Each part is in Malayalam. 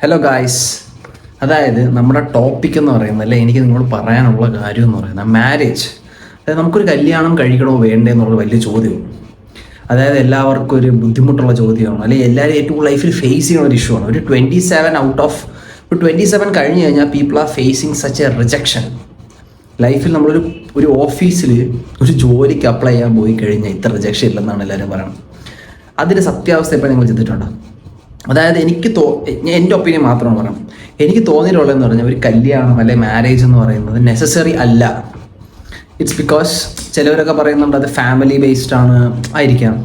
ഹലോ ഗായ്സ്, അതായത് നമ്മുടെ ടോപ്പിക് എന്ന് പറയുന്നത്, അല്ലെ എനിക്ക് നിങ്ങളോട് പറയാനുള്ള കാര്യം എന്ന് പറയുന്നത് മാരേജ്. അതായത് നമുക്കൊരു കല്യാണം കഴിക്കണോ വേണ്ടേ എന്നുള്ള വലിയ ചോദ്യമാണ്. അതായത് എല്ലാവർക്കും ഒരു ബുദ്ധിമുട്ടുള്ള ചോദ്യമാണ്, അല്ലെങ്കിൽ എല്ലാവരും ഏറ്റവും ലൈഫിൽ ഫേസ് ചെയ്യുന്ന ഒരു ഇഷ്യൂ ആണ്. ഒരു 27 ഔട്ട് ഓഫ് 27 കഴിഞ്ഞ് കഴിഞ്ഞാൽ people are facing such A rejection. ലൈഫിൽ നമ്മളൊരു ഓഫീസിൽ ഒരു ജോലിക്ക് അപ്ലൈ ചെയ്യാൻ പോയി കഴിഞ്ഞാൽ ഇത്ര റിജക്ഷൻ ഇല്ലെന്നാണ് എല്ലാവരും പറയുന്നത്. അതിൻ്റെ സത്യാവസ്ഥ ഇപ്പോൾ നിങ്ങൾ ചിന്തിച്ചിട്ടുണ്ടോ? അതായത് എൻ്റെ ഒപ്പീനിയൻ മാത്രമാണ് പറയാം. എനിക്ക് തോന്നിയിട്ടുള്ളതെന്ന് പറഞ്ഞാൽ ഒരു കല്യാണം അല്ലെ മാരേജ് എന്ന് പറയുന്നത് നെസസറി അല്ല. ഇറ്റ്സ് ബിക്കോസ് ചിലവരൊക്കെ പറയുന്നുണ്ട് അത് ഫാമിലി ബേസ്ഡ് ആണ് ആയിരിക്കാം,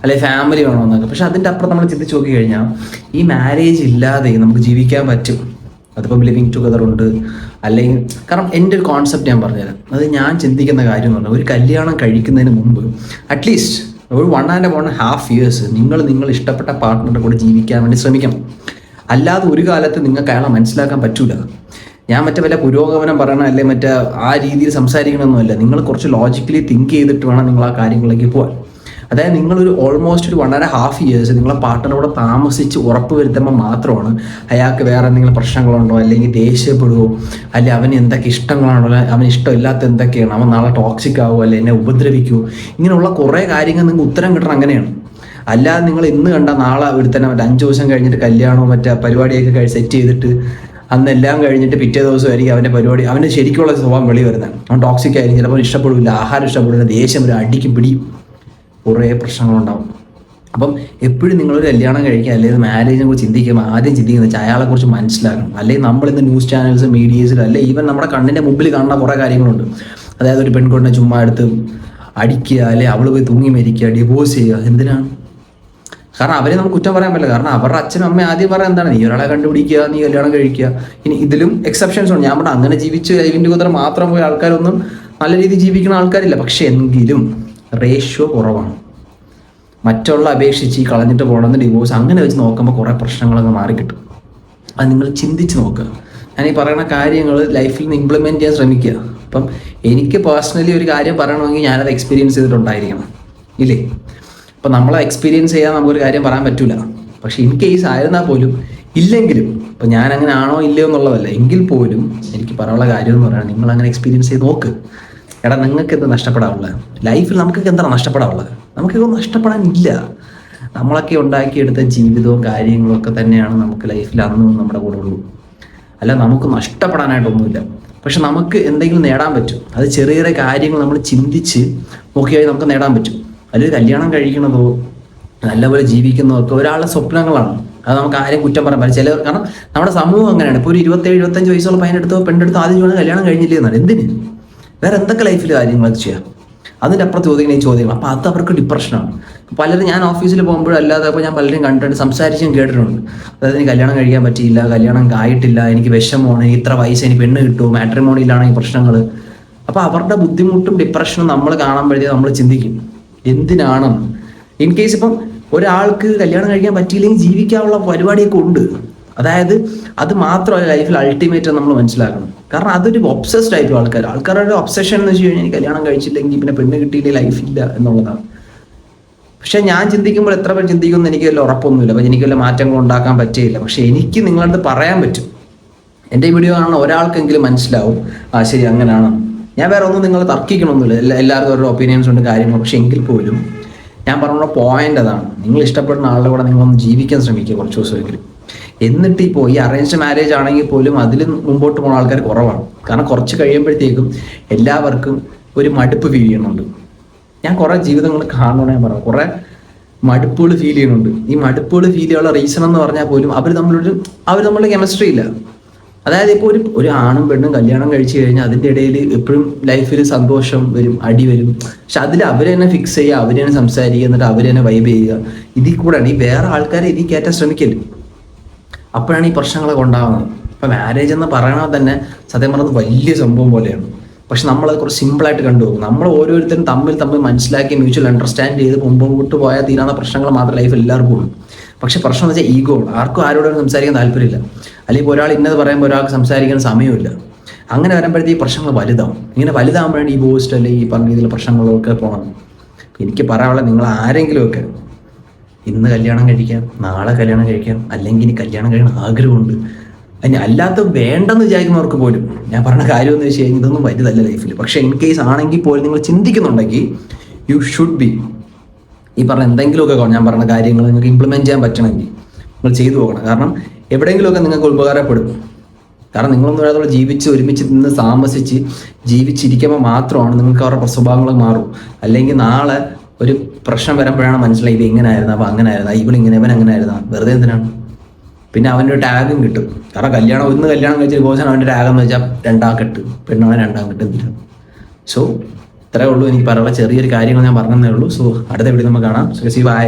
അല്ലെ ഫാമിലി വേണമെന്നൊക്കെ. പക്ഷെ അതിൻ്റെ അപ്പുറം നമ്മൾ ചിന്തിച്ച് നോക്കി കഴിഞ്ഞാൽ ഈ മാരേജ് ഇല്ലാതെ നമുക്ക് ജീവിക്കാൻ പറ്റും. അതിപ്പം ലിവിങ് ടുഗദർ ഉണ്ട്, അല്ലെങ്കിൽ കാരണം എൻ്റെ ഒരു കോൺസെപ്റ്റ് ഞാൻ പറഞ്ഞുതരാം. അത് ഞാൻ ചിന്തിക്കുന്ന കാര്യം എന്ന് പറഞ്ഞാൽ ഒരു കല്യാണം കഴിക്കുന്നതിന് മുമ്പ് അറ്റ്ലീസ്റ്റ് ഒരു 1.5 years നിങ്ങൾ ഇഷ്ടപ്പെട്ട പാർട്ട്ണറുടെ കൂടെ ജീവിക്കാൻ വേണ്ടി ശ്രമിക്കണം. അല്ലാതെ ഒരു കാലത്ത് നിങ്ങൾക്ക് അയാളെ മനസ്സിലാക്കാൻ പറ്റൂല. ഞാൻ വല്ല പുരോഗമനം പറയണം, അല്ലെ ആ രീതിയിൽ സംസാരിക്കണമെന്നല്ല. നിങ്ങൾ കുറച്ച് ലോജിക്കലി തിങ്ക് ചെയ്തിട്ട് വേണം നിങ്ങൾ ആ കാര്യങ്ങളിലേക്ക് പോകാൻ. അതായത് നിങ്ങളൊരു ഓൾമോസ്റ്റ് ഒരു 1.5 years നിങ്ങളെ പാർട്ട്ണറോടെ താമസിച്ച് ഉറപ്പ് വരുത്തുമ്പോൾ മാത്രമാണ് അയാൾക്ക് വേറെ എന്തെങ്കിലും പ്രശ്നങ്ങളുണ്ടോ, അല്ലെങ്കിൽ ദേഷ്യപ്പെടുവോ, അല്ലെങ്കിൽ അവന് എന്തൊക്കെ ഇഷ്ടങ്ങളാണോ, അവന് ഇഷ്ടമില്ലാത്ത എന്തൊക്കെയാണ്, അവൻ നാളെ ടോക്സിക് ആവുമോ, അല്ലെങ്കിൽ എന്നെ ഉപദ്രവിക്കുമോ, ഇങ്ങനെയുള്ള കുറേ കാര്യങ്ങൾ നിങ്ങൾക്ക് ഉത്തരം കിട്ടണം. അങ്ങനെയാണ്. അല്ലാതെ നിങ്ങൾ ഇന്ന് കണ്ട നാളെ ഇവിടെ തന്നെ 5 ദിവസം കഴിഞ്ഞിട്ട് കല്യാണവും പരിപാടിയൊക്കെ സെറ്റ് ചെയ്തിട്ട് അന്നെല്ലാം കഴിഞ്ഞിട്ട് പിറ്റേ ദിവസമായിരിക്കും അവൻ്റെ പരിപാടി, അവൻ്റെ ശരിക്കുള്ള സ്വഭാവം വെളി വരുന്നത്. അവൻ ടോക്സിക് ആയിരിക്കും, ചിലപ്പോൾ ഇഷ്ടപ്പെടില്ല, ആഹാരം ഇഷ്ടപ്പെടില്ല, ദേഷ്യം വരും, അടിക്കും പിടിയും, കുറേ പ്രശ്നങ്ങളുണ്ടാവും. അപ്പം എപ്പോഴും നിങ്ങളൊരു കല്യാണം കഴിക്കുക അല്ലെങ്കിൽ മാരേജിനെ കുറിച്ച് ചിന്തിക്കുമ്പോൾ ആദ്യം ചിന്തിക്കുന്നത് വെച്ചാൽ അയാളെക്കുറിച്ച് മനസ്സിലാക്കണം. അല്ലെങ്കിൽ നമ്മളിന്ന് ന്യൂസ് ചാനൽസ്, മീഡിയസിൽ, അല്ലെങ്കിൽ ഈവൻ നമ്മുടെ കണ്ണിൻ്റെ മുമ്പിൽ കാണുന്ന കുറേ കാര്യങ്ങളുണ്ട്. അതായത് ഒരു പെൺകുട്ടിനെ ചുമ്മാ എടുത്ത് അടിക്കുക, അല്ലെങ്കിൽ അവൾ പോയി തൂങ്ങി മരിക്കുക, ഡിവോഴ്സ് ചെയ്യുക. എന്തിനാണ്? കാരണം അവരെ നമുക്ക് കുറ്റം പറയാൻ പറ്റില്ല. കാരണം അവരുടെ അച്ഛനും അമ്മയും ആദ്യം പറയാൻ എന്താണ്, നീ ഒരാളെ കണ്ടുപിടിക്കുക, നീ കല്യാണം കഴിക്കുക. ഇനി ഇതിലും എക്സെപ്ഷൻസ് ഉണ്ട്. ഞാൻ പറഞ്ഞ അങ്ങനെ ജീവിച്ച് ലൈഫിൻ്റെ കുതിര മാത്രം പോയ ആൾക്കാരൊന്നും നല്ല രീതിയിൽ ജീവിക്കുന്ന ആൾക്കാരില്ല. പക്ഷെ എങ്കിലും റേഷ്യോ കുറവാണ്. മറ്റുള്ള അപേക്ഷിച്ച് കളഞ്ഞിട്ട് പോകണമെന്ന് ഡിവോഴ്സ് അങ്ങനെ വെച്ച് നോക്കുമ്പോൾ കുറേ പ്രശ്നങ്ങളൊക്കെ മാറിക്കിട്ടും. അത് നിങ്ങൾ ചിന്തിച്ച് നോക്കുക. ഞാൻ ഈ പറയുന്ന കാര്യങ്ങൾ ലൈഫിൽ നിന്ന് ഇംപ്ലിമെൻറ്റ് ചെയ്യാൻ ശ്രമിക്കുക. അപ്പം എനിക്ക് പേഴ്സണലി ഒരു കാര്യം പറയണമെങ്കിൽ ഞാനത് എക്സ്പീരിയൻസ് ചെയ്തിട്ടുണ്ടായിരിക്കണം, ഇല്ലേ? അപ്പം നമ്മളെ എക്സ്പീരിയൻസ് ചെയ്യാൻ നമുക്കൊരു കാര്യം പറയാൻ പറ്റില്ല. പക്ഷെ ഇൻ കേസ് ആയിരുന്നാൽ പോലും ഇല്ലെങ്കിലും, ഇപ്പം ഞാൻ അങ്ങനെ ആണോ ഇല്ലയോ എന്നുള്ളതല്ല, എങ്കിൽ പോലും എനിക്ക് പറയാനുള്ള കാര്യം എന്ന് പറയുന്നത് നിങ്ങൾ അങ്ങനെ എക്സ്പീരിയൻസ് ചെയ്ത് നോക്ക്. എടാ, നിങ്ങൾക്ക് എന്ത് നഷ്ടപ്പെടാനുള്ളത്? ലൈഫിൽ നമുക്കൊക്കെ എന്താണ് നഷ്ടപ്പെടാനുള്ളത്? നമുക്കിതൊന്നും നഷ്ടപ്പെടാനില്ല. നമ്മളൊക്കെ ഉണ്ടാക്കിയെടുത്ത ജീവിതവും കാര്യങ്ങളും ഒക്കെ തന്നെയാണ് നമുക്ക് ലൈഫിൽ അന്നും നമ്മുടെ കൂടെ ഉള്ളൂ. അല്ല, നമുക്ക് നഷ്ടപ്പെടാനായിട്ടൊന്നുമില്ല. പക്ഷെ നമുക്ക് എന്തെങ്കിലും നേടാൻ പറ്റും. അത് ചെറിയ ചെറിയ കാര്യങ്ങൾ നമ്മൾ ചിന്തിച്ച് നോക്കിയാൽ നമുക്ക് നേടാൻ പറ്റും. അല്ലെങ്കിൽ കല്യാണം കഴിക്കണതോ നല്ലപോലെ ജീവിക്കുന്നതൊക്കെ ഒരാളുടെ സ്വപ്നങ്ങളാണ്. അത് നമുക്ക് ആരും കുറ്റം പറയാൻ പറ്റില്ല. ചിലർ കാരണം നമ്മുടെ സമൂഹം അങ്ങനെയാണ്. ഇപ്പോൾ ഒരു 27-25 വയസ്സുള്ള പയ്യനെടുത്തോ പെണ്ണെടുത്തോ ആദ്യം ചോദിച്ചാൽ കല്യാണം കഴിഞ്ഞില്ലേ എന്നാണ്. എന്തിന്? വേറെ എന്തൊക്കെ ലൈഫിൽ കാര്യങ്ങളൊക്കെ ചെയ്യാം. അതിൻ്റെ അപ്പുറത്ത് ചോദിക്കുന്ന ഈ ചോദ്യങ്ങൾ. അപ്പോൾ അത് അവർക്ക് ഡിപ്രഷനാണ്. പലരും ഞാൻ ഓഫീസിൽ പോകുമ്പോഴും അല്ലാതെ അപ്പോൾ ഞാൻ പലരും കണ്ടിട്ട് സംസാരിച്ചും കേട്ടിട്ടുണ്ട്. അതായത് എനിക്ക് കല്യാണം കഴിക്കാൻ പറ്റിയില്ല, കല്യാണം ആയിട്ടില്ല, എനിക്ക് വിഷമമാണ്, എനിക്ക് ഇത്ര വയസ്സ്, എനിക്ക് പെണ്ണ് കിട്ടുമോ, മാട്രിമോണിയിലാണ് ഈ പ്രശ്നങ്ങൾ. അപ്പോൾ അവരുടെ ബുദ്ധിമുട്ടും ഡിപ്രഷനും നമ്മൾ കാണുമ്പോഴത്തേക്കും നമ്മൾ ചിന്തിക്കും എന്തിനാണ്. ഇൻ കേസ് ഇപ്പം ഒരാൾക്ക് കല്യാണം കഴിക്കാൻ പറ്റിയില്ലെങ്കിൽ ജീവിക്കാനുള്ള പരിപാടിയൊക്കെ ഉണ്ട്. അതായത് അത് മാത്രമല്ല ലൈഫിൽ അൾട്ടിമേറ്റ് നമ്മൾ മനസ്സിലാക്കണം. കാരണം അതൊരു ഒബ്സസ്ഡ് ആയിട്ടുള്ള ആൾക്കാരുടെ ഒബ്സഷൻ എന്ന് വെച്ച് കഴിഞ്ഞാൽ എനിക്ക് കല്യാണം കഴിച്ചില്ലെങ്കിൽ പിന്നെ പെണ്ണ് കിട്ടിയില്ലെങ്കിൽ ലൈഫില്ല എന്നുള്ളതാണ്. പക്ഷെ ഞാൻ ചിന്തിക്കുമ്പോൾ എത്ര പേർ ചിന്തിക്കുമെന്ന് എനിക്ക് വല്ല ഉറപ്പൊന്നുമില്ല. അപ്പം എനിക്ക് വല്ല മാറ്റങ്ങൾ ഉണ്ടാക്കാൻ പറ്റിയില്ല. പക്ഷെ എനിക്ക് നിങ്ങളടുത്ത് പറയാൻ പറ്റും. എൻ്റെ വീഡിയോ കാണുന്ന ഒരാൾക്കെങ്കിലും മനസ്സിലാവും, ആ ശരി അങ്ങനെയാണ്. ഞാൻ വേറെ ഒന്നും നിങ്ങൾ തർക്കിക്കണമെന്നില്ല, എല്ലാവർക്കും ഓരോ ഒപ്പീനിയൻസ് ഉണ്ട്, കാര്യങ്ങൾ. പക്ഷെ എങ്കിൽ പോലും ഞാൻ പറഞ്ഞ പോയിന്റ് അതാണ്. നിങ്ങൾ ഇഷ്ടപ്പെടുന്ന ആളുടെ കൂടെ നിങ്ങളൊന്ന് ജീവിക്കാൻ ശ്രമിക്കുക കുറച്ച് ദിവസമെങ്കിലും. എന്നിട്ട് ഇപ്പോൾ ഈ അറേഞ്ച്ഡ് മാരേജ് ആണെങ്കിൽ പോലും അതിൽ മുമ്പോട്ട് പോകുന്ന ആൾക്കാർ കുറവാണ്. കാരണം കുറച്ച് കഴിയുമ്പോഴത്തേക്കും എല്ലാവർക്കും ഒരു മടുപ്പ് ഫീൽ ചെയ്യുന്നുണ്ട്. ഞാൻ കുറേ ജീവിതങ്ങൾ കാണണമെന്ന് ഞാൻ പറഞ്ഞു, കുറേ മടുപ്പുകൾ ഫീൽ ചെയ്യുന്നുണ്ട്. ഈ മടുപ്പുകൾ ഫീൽ ചെയ്യാനുള്ള റീസൺ എന്ന് പറഞ്ഞാൽ പോലും അവർ തമ്മിലുള്ള കെമിസ്ട്രി ഇല്ല. അതായത് ഇപ്പോൾ ഒരു ആണും പെണ്ണും കല്യാണം കഴിച്ചു കഴിഞ്ഞാൽ അതിൻ്റെ ഇടയിൽ എപ്പോഴും ലൈഫിൽ സന്തോഷം വരും, അടി വരും. പക്ഷെ അതിൽ അവർ തന്നെ ഫിക്സ് ചെയ്യുക, അവർ തന്നെ സംസാരിക്കുക, എന്നിട്ട് അവർ തന്നെ വൈബ് ചെയ്യുക. ഇതിൽ കൂടെയാണ് ഈ വേറെ ആൾക്കാരെ ഇതിൽ കയറ്റാൻ ശ്രമിക്കല്. അപ്പോഴാണ് ഈ പ്രശ്നങ്ങളൊക്കെ ഉണ്ടാകുന്നത്. ഇപ്പം മാരേജ് എന്ന് പറയണത് തന്നെ സത്യം പറഞ്ഞത് വലിയ സംഭവം പോലെയാണ്. പക്ഷെ നമ്മളത് കുറച്ച് സിമ്പിളായിട്ട് കണ്ടുപോകും. നമ്മൾ ഓരോരുത്തരും തമ്മിൽ മനസ്സിലാക്കി മ്യൂച്വൽ അണ്ടർസ്റ്റാൻഡ് ചെയ്ത് മുമ്പോട്ട് പോയാൽ തീരാവുന്ന പ്രശ്നങ്ങൾ മാത്രം ലൈഫ് എല്ലാവർക്കും ഉള്ളൂ. പക്ഷെ പ്രശ്നം എന്ന് വെച്ചാൽ ഈഗോ ആണ്. ആർക്കും ആരോടും സംസാരിക്കാൻ താല്പര്യമില്ല. അല്ലെങ്കിൽ ഒരാൾ ഇന്നത് പറയുമ്പോൾ ഒരാൾക്ക് സംസാരിക്കാൻ സമയമില്ല. അങ്ങനെ വരുമ്പോഴത്തേക്ക് ഈ പ്രശ്നങ്ങൾ വലുതാവും. ഇങ്ങനെ വലുതാകുമ്പോഴാണ് ഈ ബോസ്റ്റ് അല്ലെങ്കിൽ ഈ പറഞ്ഞ രീതിയിലുള്ള പ്രശ്നങ്ങളൊക്കെ പോകണം. എനിക്ക് പറയാനുള്ള നിങ്ങൾ ആരെങ്കിലുമൊക്കെ ഇന്ന് കല്യാണം കഴിക്കാം, നാളെ കല്യാണം കഴിക്കാം, അല്ലെങ്കിൽ ഇനി കല്യാണം കഴിക്കണം ആഗ്രഹമുണ്ട്. അതിന് അല്ലാത്ത വേണ്ടെന്ന് വിചാരിക്കുന്നവർക്ക് പോലും ഞാൻ പറഞ്ഞ കാര്യം എന്ന് വെച്ച് കഴിഞ്ഞാൽ ഇതൊന്നും വലുതല്ല ലൈഫിൽ. പക്ഷേ ഇൻ കേസ് ആണെങ്കിൽ പോലും നിങ്ങൾ ചിന്തിക്കുന്നുണ്ടെങ്കിൽ യു ഷുഡ് ബി ഈ പറഞ്ഞ എന്തെങ്കിലുമൊക്കെ ഞാൻ പറഞ്ഞ കാര്യങ്ങൾ നിങ്ങൾക്ക് ഇംപ്ലിമെൻറ്റ് ചെയ്യാൻ പറ്റണമെങ്കിൽ നിങ്ങൾ ചെയ്തു പോകണം. കാരണം എവിടെയെങ്കിലുമൊക്കെ നിങ്ങൾക്ക് ഉപകാരപ്പെടും. കാരണം നിങ്ങളൊന്നും ഒരാളോട് ജീവിച്ച് ഒരുമിച്ച് നിന്ന് താമസിച്ച് ജീവിച്ചിരിക്കുമ്പോൾ മാത്രമാണ് നിങ്ങൾക്ക് അവരുടെ സ്വഭാവങ്ങൾ മാറും. അല്ലെങ്കിൽ നാളെ ഒരു പ്രശ്നം വരുമ്പോഴാണ് മനസ്സിലായി ഇത് ഇങ്ങനെ ആയിരുന്നു, അപ്പോൾ അങ്ങനെ ആയിരുന്നു, ഇവളിങ്ങനെ ഇവൻ അങ്ങനെ ആയിരുന്നു. വെറുതെ എന്തിനാണ്? പിന്നെ അവൻ്റെ ഒരു ടാഗും കിട്ടും. കാരണം കല്യാണം കഴിച്ച് ഗോശാൻ അവൻ്റെ ടാഗ് എന്ന് വെച്ചാൽ 2 കെട്ട്, പെണ്ണാണ് 2 കെട്ട് എന്തിനാണ്? സോ ഇത്രേ ഉള്ളൂ എനിക്ക് പറയാനുള്ള ചെറിയൊരു കാര്യങ്ങൾ ഞാൻ പറഞ്ഞതേ ഉള്ളൂ. സോ അടുത്ത വീഡിയോ നമുക്ക് കാണാം. So by.